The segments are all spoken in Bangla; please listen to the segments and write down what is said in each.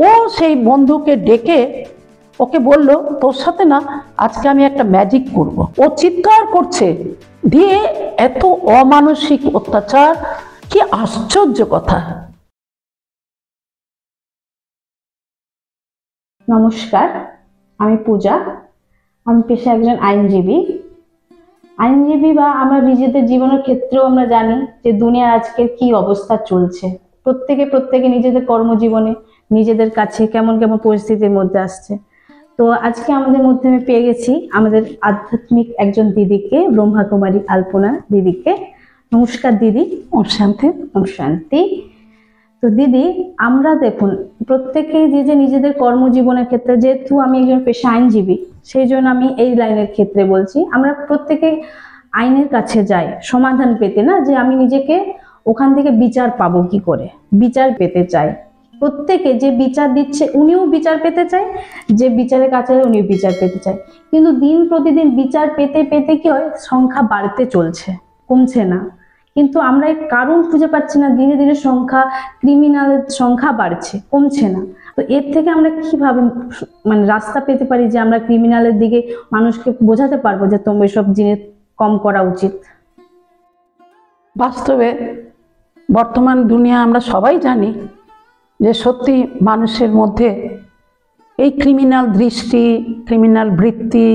ও সেই বন্ধুকে ডেকে ওকে বলল, তোর সাথে না আজকে আমি একটা ম্যাজিক করব। ও চিৎকার করছে, দিয়ে এত অমানসিক অত্যাচার, কি আশ্চর্য কথা। নমস্কার, আমি পূজা। আমি পেশায় একজন আইনজীবী। বা আমরা নিজেদের জীবনের ক্ষেত্রেও আমরা জানি যে দুনিয়ার আজকের কি অবস্থা চলছে। প্রত্যেকে নিজেদের কর্মজীবনে নিজেদের কাছে কেমন কেমন পরিস্থিতির মধ্যে আসছে। তো আজকে আমাদের মধ্যে আমি পেয়ে গেছি আমাদের আধ্যাত্মিক একজন দিদিকে, ব্রহ্মাকুমারী আলপনা দিদিকে। নমস্কার দিদি। ওম শান্তি। ওম শান্তি। তো দিদি, আমরা দেখুন প্রত্যেকেই যে নিজেদের কর্মজীবনের ক্ষেত্রে, যেহেতু আমি একজন পেশা আইনজীবী, সেই জন্য আমি এই লাইনের ক্ষেত্রে বলছি, আমরা প্রত্যেকে আইনের কাছে যাই সমাধান পেতে, না যে আমি নিজেকে ওখান থেকে বিচার পাবো কি করে, বিচার পেতে চাই। প্রত্যেকে যে বিচার দিচ্ছে উনিও বিচার পেতে চায়, যে বিচারের কাছে উনিও বিচার পেতে চায়। কিন্তু দিন প্রতিদিন বিচার পেতে পেতে কি হয়, সংখ্যা বাড়তে চলছে, কমছে না। কিন্তু আমরা এই কারণ খুঁজে পাচ্ছি না, দিনে দিনে সংখ্যা, ক্রিমিনালের সংখ্যা বাড়ছে, কমছে না। তো এর থেকে আমরা কিভাবে রাস্তা পেতে পারি যে আমরা ক্রিমিনালের দিকে মানুষকে বোঝাতে পারবো যে তোমরা এসব জিনিস কম করা উচিত? বাস্তবে বর্তমান দুনিয়া আমরা সবাই জানি যে সত্যি মানুষের মধ্যে এই ক্রিমিনাল দৃষ্টি, ক্রিমিনাল বৃত্তি,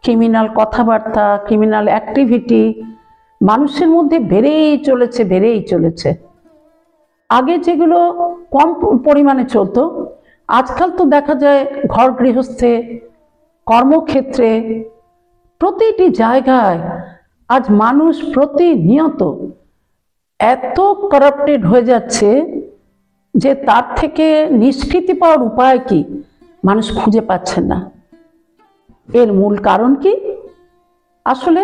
ক্রিমিনাল কথাবার্তা, ক্রিমিনাল অ্যাক্টিভিটি মানুষের মধ্যে বেড়েই চলেছে। আগে যেগুলো কম পরিমাণে চলতো, আজকাল তো দেখা যায় ঘর গৃহস্থে, কর্মক্ষেত্রে, প্রতিটি জায়গায় আজ মানুষ প্রতিনিয়ত এত কারাপ্টেড হয়ে যাচ্ছে যে তার থেকে নিষ্কৃতি পাওয়ার উপায় কি মানুষ খুঁজে পাচ্ছেন না। এর মূল কারণ কি? আসলে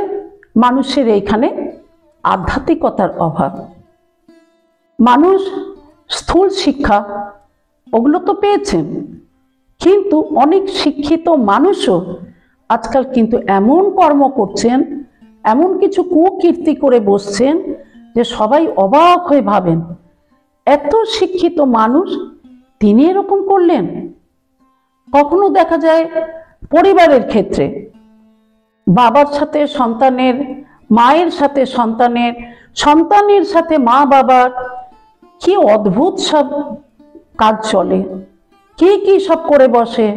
মানুষের এইখানে আধ্যাত্মিকতার অভাব। মানুষ স্থূল শিক্ষা ওগুলো তো পেয়েছেন, কিন্তু অনেক শিক্ষিত মানুষও আজকাল কিন্তু এমন কর্ম করছেন, এমন কিছু কুকীর্তি করে বসছেন যে সবাই অবাক হয়ে ভাবেন, এত শিক্ষিত মানুষ তিনি এরকম করলেন। কখনো দেখা যায় পরিবারের ক্ষেত্রে বাবার সাথে সন্তানের, মায়ের সাথে সন্তানের, সন্তানের সাথে মা বাবার কি অদ্ভুত সব কাজ চলে, কি সব করে বসে,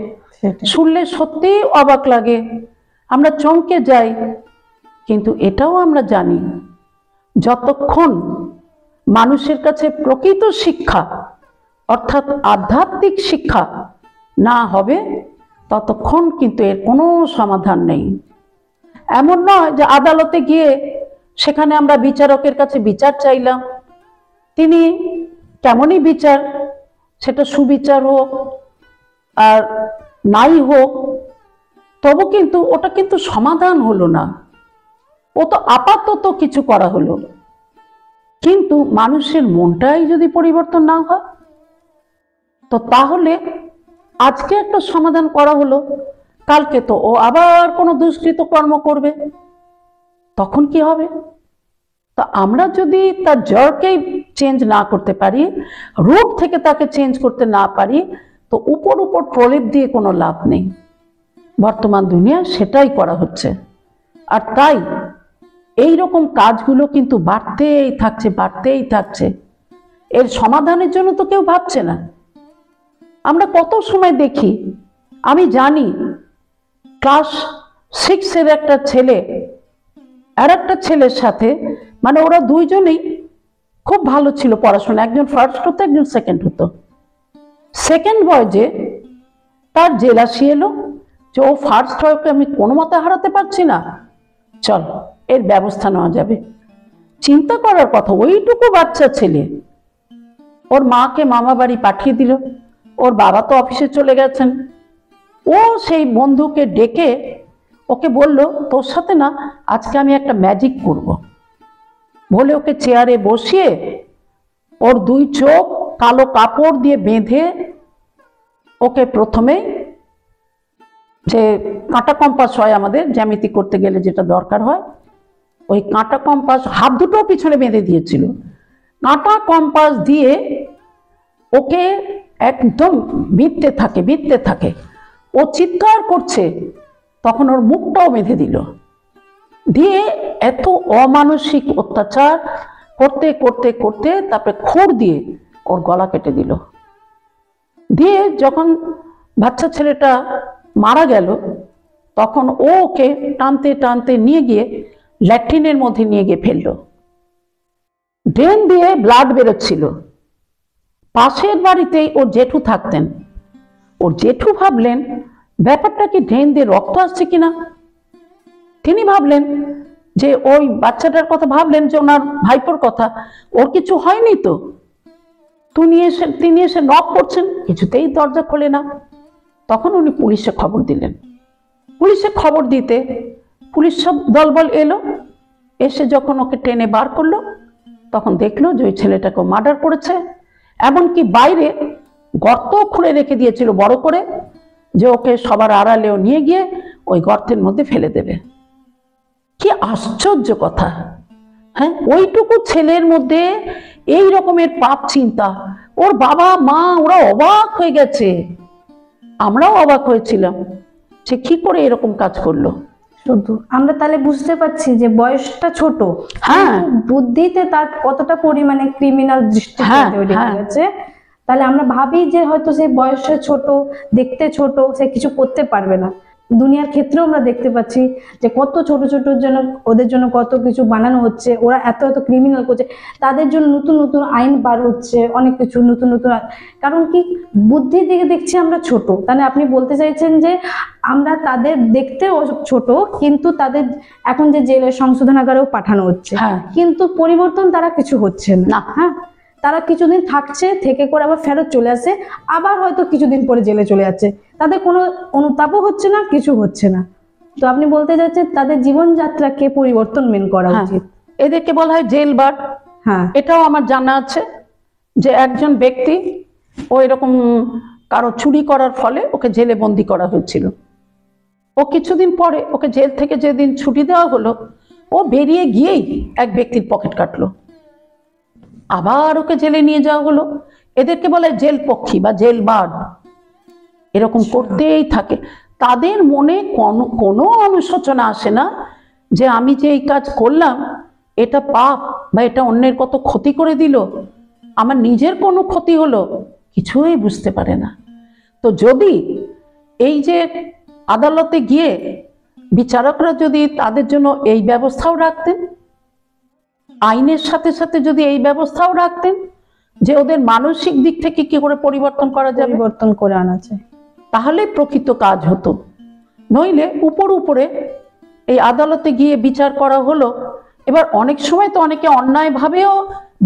শুনলে সত্যি অবাক লাগে, আমরা চমকে যাই। কিন্তু এটাও আমরা জানি, যতক্ষণ মানুষের কাছে প্রকৃত শিক্ষা অর্থাৎ আধ্যাত্মিক শিক্ষা না হবে, ততক্ষণ কিন্তু এর কোনো সমাধান নেই। এমন নয় যে আদালতে গিয়ে সেখানে আমরা বিচারকের কাছে বিচার চাইলাম, তিনি কেমনই বিচার, সেটা সুবিচার হোক আর নাই হোক, তবু কিন্তু ওটা কিন্তু সমাধান হলো না, ও তো আপাতত কিছু করা হলো। কিন্তু মানুষের মনটাই যদি পরিবর্তন না হয়, তো তাহলে আজকে একটা সমাধান করা হলো, কালকে তো ও আবার কোনো দুষ্কৃত কর্ম করবে, তখন কি হবে? তো আমরা যদি তার জড়কেই চেঞ্জ না করতে পারি, রূপ থেকে তাকে চেঞ্জ করতে না পারি, তো উপর প্রলেপ দিয়ে কোনো লাভ নেই। বর্তমান দুনিয়া সেটাই করা হচ্ছে। আর তাই এই রকম কাজগুলো কিন্তু বাড়তেই থাকছে। এর সমাধানের জন্য তো কেউ ভাবছে না। আমরা কত সময় দেখি, আমি জানি ক্লাস 6-এর একটা ছেলে আর একটা ছেলের সাথে, ওরা দুইজনেই খুব ভালো ছিল পড়াশোনা, একজন ফার্স্ট হতো, একজন সেকেন্ড হতো। সেকেন্ড বয় যে তার জেলাসি এলো যে ও ফার্স্ট হয়, ওকে আমি কোনো মতে হারাতে পারছি না, চল এর ব্যবস্থা নেওয়া যাবে। চিন্তা করার কথা, ওইটুকু বাচ্চা ছেলে ওর মাকে মামা বাড়ি পাঠিয়ে দিল, ওর বাবা তো অফিসে চলে গেছেন। ও সেই বন্ধুকে ডেকে ওকে বলল, তোর সাথে না আজকে আমি একটা ম্যাজিক করব বলে ওকে চেয়ারে বসিয়ে ওর দুই চোখ কালো কাপড় দিয়ে বেঁধে ওকে প্রথমে যে কাঁটা কম্পাস হয় আমাদের জ্যামিতি করতে গেলে যেটা দরকার হয়, ওই কাঁটা কম্পাস হাত দুটো পিছনে বেঁধে দিয়েছিল। কাঁটা কম্পাস দিয়ে ওকে একদম বিঁধতে থাকে। ও চিৎকার করছে, তখন ওর মুখটাও বেঁধে দিল, দিয়ে এত অমানসিক অত্যাচার করতে করতে করতে তারপরে খুর দিয়ে ওর গলা কেটে দিল। দিয়ে যখন বাচ্চা ছেলেটা মারা গেল, তখন ও ওকে টানতে টানতে নিয়ে গিয়ে ল্যাট্রিনের মধ্যে নিয়ে গিয়ে ফেললো। ড্রেন দিয়ে ব্লাড বেরোচ্ছিল। পাশের বাড়িতেই ওর জেঠু থাকতেন। ওর জেঠু ভাবলেন ব্যাপারটা কি ড্রেন দিয়ে রক্ত আসছে কিনা। তিনি ভাবলেন যে ওই বাচ্চাটার কথা, ভাবলেন যে ওনার ভাইপোর কথা, ওর কিছু হয়নি তো। তিনি এসে নক করছেন, কিছুতেই দরজা খোলে না। তখন উনি পুলিশে খবর দিলেন। পুলিশে খবর দিতে পুলিশ সব দলবল এলো। এসে যখন ওকে টেনে বার করলো, তখন দেখলো যে ওই ছেলেটাকে মার্ডার করেছে। এমনকি বাইরে গর্ত খুঁড়ে রেখে দিয়েছিল বড় করে, যে ওকে সবার আড়ালেও নিয়ে গিয়ে ওই গর্তের মধ্যে ফেলে দেবে। কি আশ্চর্য কথা! হ্যাঁ, ওইটুকু ছেলের মধ্যে এই রকমের পাপ চিন্তা! ওর বাবা মা ওরা অবাক হয়ে গেছে, আমরাও অবাক হয়েছিলাম সে কি করে এরকম কাজ করলো। শুধু আমরা তাহলে বুঝতে পারছি যে বয়সটা ছোট, হ্যাঁ, বুদ্ধিতে তার কতটা পরিমাণে ক্রিমিনাল দৃষ্টি তৈরি হয়েছে। তাহলে আমরা ভাবি যে হয়তো সে বয়সে ছোট, দেখতে ছোট, সে কিছু করতে পারবে না। দুনিয়ার ক্ষেত্রেও আমরা দেখতে পাচ্ছি যে কত ছোট ছোট জন্য ওদের জন্য কত কিছু বানানো হচ্ছে, ওরা এত এত ক্রিমিনাল করছে, তাদের জন্য নতুন নতুন আইন বার হচ্ছে, অনেক কিছু নতুন নতুন। কারণ কি, বুদ্ধির দিকে দেখছি আমরা ছোট, তাহলে আপনি বলতে চাইছেন যে আমরা তাদের দেখতে ছোট, কিন্তু তাদের এখন যে জেলের সংশোধনাগারেও পাঠানো হচ্ছে, কিন্তু পরিবর্তন তারা কিছু হচ্ছে না। হ্যাঁ, তারা কিছুদিন থাকছে, থেকে করে আবার ফেরত চলে আসে, আবার হয়তো কিছুদিন পরে জেলে চলে যাচ্ছে, তাদের কোনো অনুতাপও হচ্ছে না, কিছু হচ্ছে না। তো আপনি বলতে চাচ্ছেন তাদের জীবনযাত্রাকে পরিবর্তন করা উচিত। এদেরকে বলা হয় জেল বার। হ্যাঁ, এটাও আমার জানা আছে যে একজন ব্যক্তি ও এরকম কারো চুরি করার ফলে ওকে জেলে বন্দি করা হয়েছিল। ও কিছুদিন পরে ওকে জেল থেকে যেদিন ছুটি দেওয়া হলো, ও বেরিয়ে গিয়েই এক ব্যক্তির পকেট কাটলো, আবার ওকে জেলে নিয়ে যাওয়া হলো। এদেরকে বলে জেল পক্ষী বা জেল বার্ড। এরকম করতেই থাকে। তাদের মনে কোনো অনুশোচনা আসে না যে আমি যে এই কাজ করলাম এটা পাপ, বা এটা অন্যের কত ক্ষতি করে দিল, আমার নিজের কোনো ক্ষতি হলো, কিছুই বুঝতে পারে না। তো যদি এই যে আদালতে গিয়ে বিচারকরা যদি তাদের জন্য এই ব্যবস্থাও রাখতেন, আইনের সাথে সাথে যদি এই ব্যবস্থাও রাখতেন যে ওদের মানসিক দিক থেকে কি করে পরিবর্তন করা যাবে, পরিবর্তন করে আনা যায়, তাহলে প্রকৃত কাজ হতো। নইলে উপরে এই আদালতে গিয়ে বিচার করা হলো, এবার অনেক সময় তো অনেকে অন্যায়ভাবেও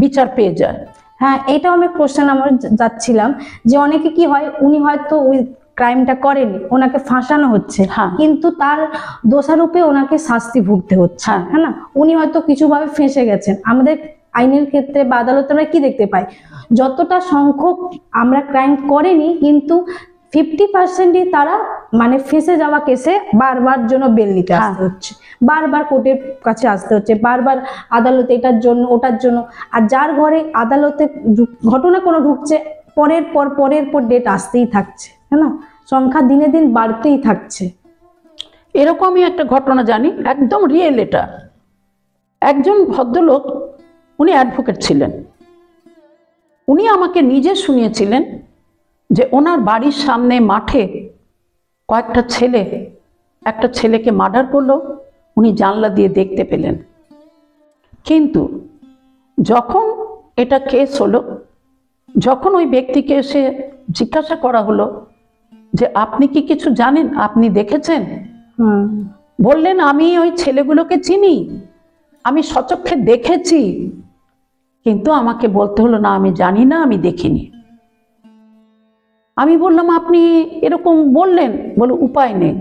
বিচার পেয়ে যায়। হ্যাঁ, এটাও আমি কোশ্চেন আমার যাচ্ছিলাম যে অনেকে কি হয়, উনি হয়তো ওই ক্রাইমটা করেনি, ওনাকে ফাঁসানো হচ্ছে, কিন্তু তার দোষারোপে ওনাকে শাস্তি ভুগতে হচ্ছে। হ্যাঁ না, উনি হয়তো কিছুভাবে ফেঁসে গেছেন। আমাদের আইনের ক্ষেত্রে বা আদালতে আমরা কি দেখতে পাই, যতটা সংখ্যক আমরা ক্রাইম করেনি, কিন্তু 50%ই তারা মানে ফেঁসে যাওয়া কেসে বারবার জন্য বেল নিতে আসতে হচ্ছে, বারবার কোর্টের কাছে আসতে হচ্ছে, বারবার আদালতে এটার জন্য ওটার জন্য। আর যার ঘরে আদালতে ঘটনা কোনো ঢুকছে, পরের পর ডেট আসতেই থাকছে, হ্যাঁ না, সংখ্যা দিনে দিন বাড়তেই থাকছে। এরকমই একটা ঘটনা জানি, একদম রিয়েল এটা। একজন ভদ্রলোক, উনি অ্যাডভোকেট ছিলেন, উনি আমাকে নিজে শুনিয়েছিলেন যে ওনার বাড়ির সামনে মাঠে কয়েকটা ছেলে একটা ছেলেকে মার্ডার করলো, উনি জানলা দিয়ে দেখতে পেলেন। কিন্তু যখন এটা কেস হলো, যখন ওই ব্যক্তিকে এসে জিজ্ঞাসা করা হলো যে আপনি কি কিছু জানেন, আপনি দেখেছেন, বললেন আমি ওই ছেলেগুলোকে চিনি, আমি সচক্ষে দেখেছি, কিন্তু আমাকে বলতে হলো না আমি জানি না, আমি দেখিনি। আমি বললাম আপনি এরকম বললেন, বলে উপায় নেই,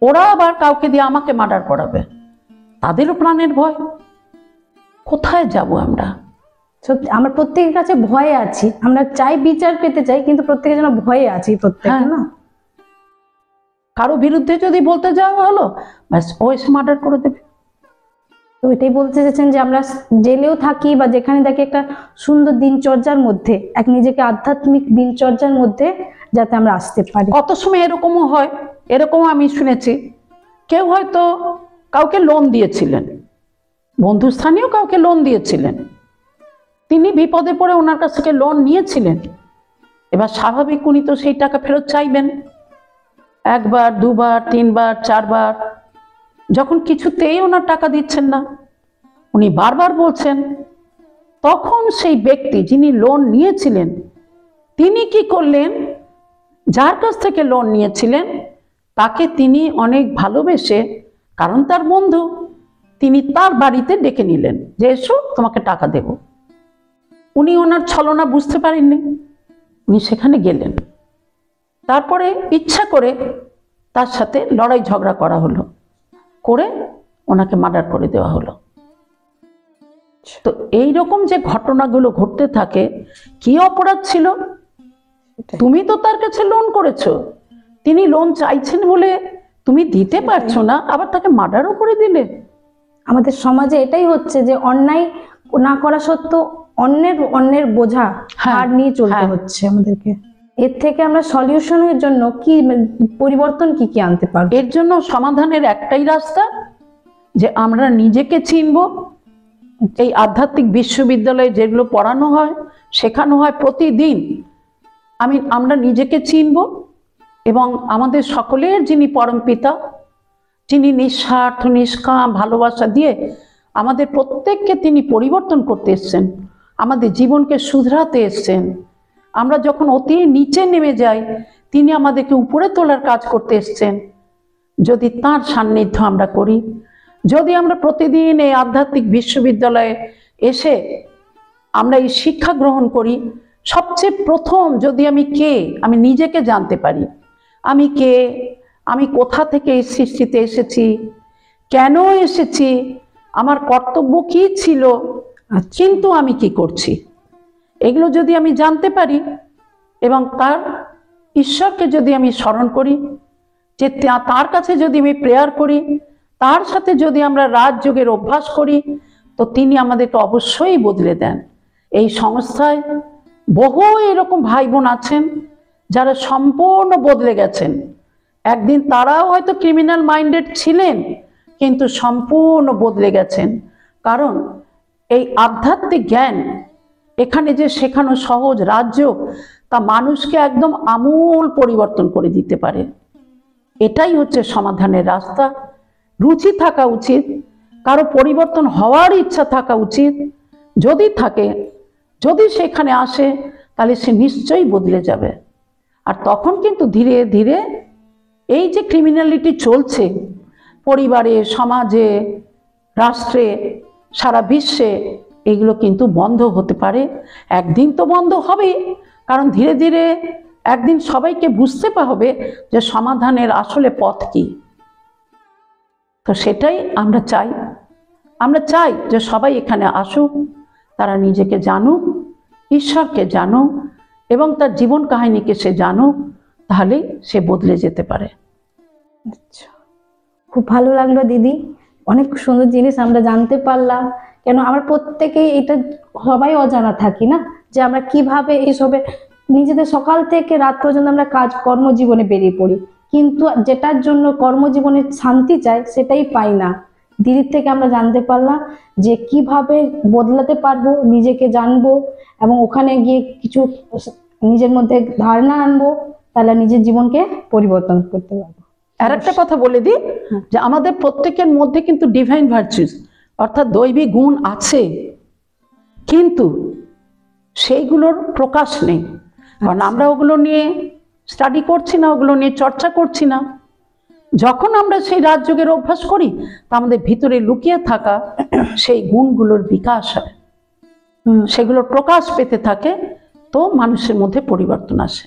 ওরা আবার কাউকে দিয়ে আমাকে মার্ডার করাবে, তাদেরও প্রাণের ভয়, কোথায় যাব আমরা? সত্যি আমরা প্রত্যেকের কাছে ভয়ে আছি, আমরা চাই বিচার পেতে চাই, কিন্তু প্রত্যেকের জন্য ভয়ে আছি প্রত্যেকে। না, কারো বিরুদ্ধে যদি বলতে যাওয়া হলো, ব্যাস ও এসে মার্ডার করে দেবে। তো এটাই বলতে চাইছেন যে আমরা জেলেও থাকি বা যেখানে থাকি একটা সুন্দর দিনচর্যার মধ্যে, এক নিজেকে আধ্যাত্মিক দিনচর্যার মধ্যে যাতে আমরা আসতে পারি। কত সময় এরকমও হয়, এরকমও আমি শুনেছি, কেউ হয়তো কাউকে লোন দিয়েছিলেন, বন্ধুস্থানীয় কাউকে লোন দিয়েছিলেন, তিনি বিপদে পড়ে ওনার কাছ থেকে লোন নিয়েছিলেন। এবার স্বাভাবিক উনি তো সেই টাকা ফেরত চাইবেন, একবার, দুবার, তিনবার, চারবার। যখন কিছুতেই ওনার টাকা দিচ্ছেন না, উনি বারবার বলছেন, তখন সেই ব্যক্তি যিনি লোন নিয়েছিলেন তিনি কি করলেন, যার কাছ থেকে লোন নিয়েছিলেন তাকে তিনি অনেক ভালোবেসে, কারণ তার বন্ধু, তিনি তার বাড়িতে ডেকে নিলেন যে এসো তোমাকে টাকা দেব। উনি ওনার ছলনা বুঝতে পারেননি, উনি সেখানে গেলেন। তারপরে ইচ্ছা করে তার সাথে লড়াই ঝগড়া করা হলো, করে ওনাকে মার্ডার করে দেওয়া হলো। তো এই রকম যে ঘটনাগুলো ঘটতে থাকে, কি অপরাধ ছিল? তুমি তো তার কাছে লোন করেছো, তিনি লোন চাইছেন বলে তুমি দিতে পারছো না, আবার তাকে মার্ডারও করে দিলে। আমাদের সমাজে এটাই হচ্ছে যে অন্যায় না করা সত্ত্বেও অন্যের বোঝা আর নিয়ে চলতে হচ্ছে আমাদেরকে। এর থেকে আমরা সলিউশনের জন্য কি পরিবর্তন কি আনতে পারবো? এর জন্য সমাধানের একটাই রাস্তা, যে আমরা নিজেকে চিনব। এই আধ্যাত্মিক বিশ্ববিদ্যালয়ে যেগুলো পড়ানো হয়, শেখানো হয় প্রতিদিন, আমরা নিজেকে চিনব এবং আমাদের সকলের যিনি পরম পিতা, যিনি নিঃস্বার্থ নিষ্কাম ভালোবাসা দিয়ে আমাদের প্রত্যেককে তিনি পরিবর্তন করতে এসছেন, আমাদের জীবনকে শুধরাতে এসছেন। আমরা যখন অতি নিচে নেমে যাই, তিনি আমাদেরকে উপরে তোলার কাজ করতে এসছেন। যদি তার সান্নিধ্য আমরা করি, যদি আমরা প্রতিদিন এই আধ্যাত্মিক বিশ্ববিদ্যালয়ে এসে আমরা এই শিক্ষা গ্রহণ করি, সবচেয়ে প্রথম যদি আমি নিজেকে জানতে পারি, আমি কে, আমি কোথা থেকে এই সৃষ্টিতে এসেছি, কেন এসেছি, আমার কর্তব্য কি ছিল, কিন্তু আমি কি করছি, এগুলো যদি আমি জানতে পারি এবং তার ঈশ্বরকে যদি আমি স্মরণ করি, যে তার কাছে যদি আমি প্রেয়ার করি, তার সাথে যদি আমরা রাজযোগের অভ্যাস করি, তো তিনি আমাদেরকে অবশ্যই বদলে দেন। এই সংস্থায় বহু এরকম ভাই বোন আছেন যারা সম্পূর্ণ বদলে গেছেন। একদিন তারাও হয়তো ক্রিমিনাল মাইন্ডেড ছিলেন, কিন্তু সম্পূর্ণ বদলে গেছেন। কারণ এই আধ্যাত্মিক জ্ঞান এখানে যে শেখানো সহজ রাজযোগ, তা মানুষকে একদম আমূল পরিবর্তন করে দিতে পারে। এটাই হচ্ছে সমাধানের রাস্তা। রুচি থাকা উচিত, কারো পরিবর্তন হওয়ার ইচ্ছা থাকা উচিত। যদি থাকে, যদি সেখানে আসে, তাহলে সে নিশ্চয়ই বদলে যাবে। আর তখন কিন্তু ধীরে ধীরে এই যে ক্রিমিনালিটি চলছে পরিবারে, সমাজে, রাষ্ট্রে, সারা বিশ্বে, এগুলো কিন্তু বন্ধ হতে পারে। একদিন তো বন্ধ হবেই, কারণ ধীরে ধীরে একদিন সবাইকে বুঝতে হবে যে সমাধানের আসলে পথ কি। তো সেটাই আমরা চাই যে সবাই এখানে আসুক, তারা নিজেকে জানুক, ঈশ্বরকে জানুক এবং তার জীবন কাহিনীকে সে জানুক, তাহলেই সে বদলে যেতে পারে। আচ্ছা, খুব ভালো লাগলো দিদি, অনেক সুন্দর জিনিস আমরা জানতে পারলাম। কেন আমরা প্রত্যেকেই এটা সবাই অজানা থাকি না, যে আমরা কিভাবে এইসবে নিজেদের সকাল থেকে রাত পর্যন্ত আমরা কর্মজীবনে বেরিয়ে পড়ি, কিন্তু যেটার জন্য কর্মজীবনে শান্তি চাই সেটাই পাই না। দিদির থেকে আমরা জানতে পারলাম যে কিভাবে বদলাতে পারবো, নিজেকে জানবো এবং ওখানে গিয়ে কিছু নিজের মধ্যে ধারণা আনবো, তাহলে নিজের জীবনকে পরিবর্তন করতে পারবো। আর একটা কথা বলে দিই, যে আমাদের প্রত্যেকের মধ্যে কিন্তু ডিভাইন ভার্চুস অর্থাৎ দৈবিক গুণ আছে, কিন্তু সেইগুলোর প্রকাশ নেই। কারণ আমরা ওগুলো নিয়ে স্টাডি করছি না, ওগুলো নিয়ে চর্চা করছি না। যখন আমরা সেই রাজযোগের অভ্যাস করি, তা আমাদের ভিতরে লুকিয়ে থাকা সেই গুণগুলোর বিকাশ হয়, সেগুলোর প্রকাশ পেতে থাকে, তো মানুষের মধ্যে পরিবর্তন আসে।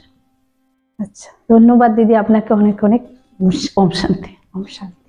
আচ্ছা, ধন্যবাদ দিদি, আপনাকে অনেক অনেক ওম শান্তি। ওম শান্তি।